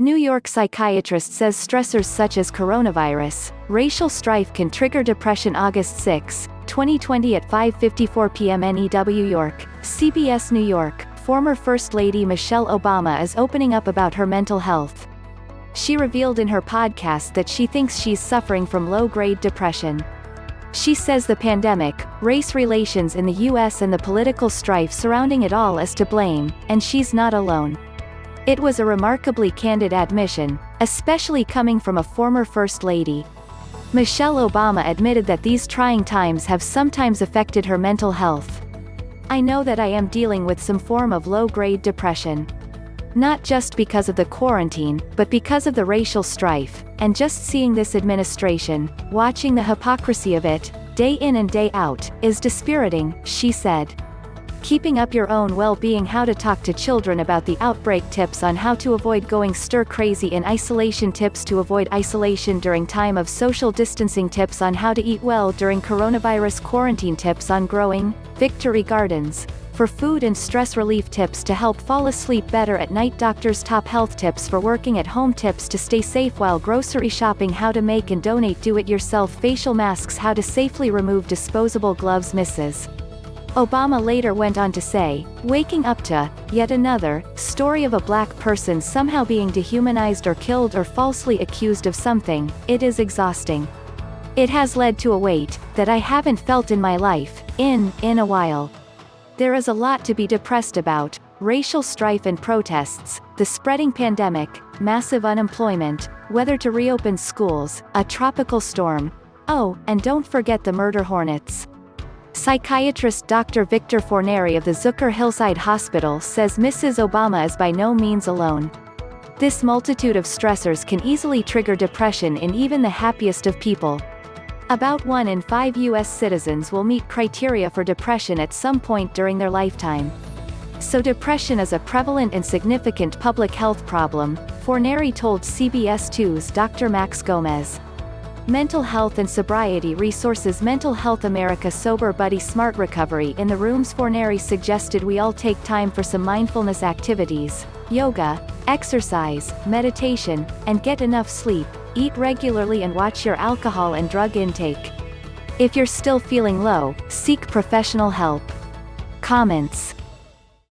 New York psychiatrist says stressors such as coronavirus, racial strife can trigger depression. August 6, 2020 at 5:54 p.m. NEW York, CBS New York, former First Lady Michelle Obama is opening up about her mental health. She revealed in her podcast that she thinks she's suffering from low-grade depression. She says the pandemic, race relations in the U.S. and the political strife surrounding it all is to blame, and she's not alone. It was a remarkably candid admission, especially coming from a former First Lady. Michelle Obama admitted that these trying times have sometimes affected her mental health. "I know that I am dealing with some form of low-grade depression. Not just because of the quarantine, but because of the racial strife, and just seeing this administration, watching the hypocrisy of it, day in and day out, is dispiriting," she said. Keeping up your own well-being, how to talk to children about the outbreak, tips on how to avoid going stir-crazy in isolation, tips to avoid isolation during time of social distancing, tips on how to eat well during coronavirus quarantine, tips on growing victory gardens for food and stress relief, tips to help fall asleep better at night, doctors' top health tips for working at home, tips to stay safe while grocery shopping, how to make and donate do-it-yourself facial masks, how to safely remove disposable gloves. Mrs. Obama later went on to say, "Waking up to yet another story of a black person somehow being dehumanized or killed or falsely accused of something, it is exhausting. It has led to a weight that I haven't felt in my life, in a while. There is a lot to be depressed about: racial strife and protests, the spreading pandemic, massive unemployment, whether to reopen schools, a tropical storm. Oh, and don't forget the murder hornets." Psychiatrist Dr. Victor Forneri of the Zucker Hillside Hospital says Mrs. Obama is by no means alone. This multitude of stressors can easily trigger depression in even the happiest of people. About 1 in 5 U.S. citizens will meet criteria for depression at some point during their lifetime. So depression is a prevalent and significant public health problem, Forneri told CBS 2's Dr. Max Gomez. Mental Health and Sobriety Resources, Mental Health America Sober Buddy Smart Recovery in the Rooms. Forneri suggested we all take time for some mindfulness activities, yoga, exercise, meditation, and get enough sleep, eat regularly and watch your alcohol and drug intake. If you're still feeling low, seek professional help. Comments.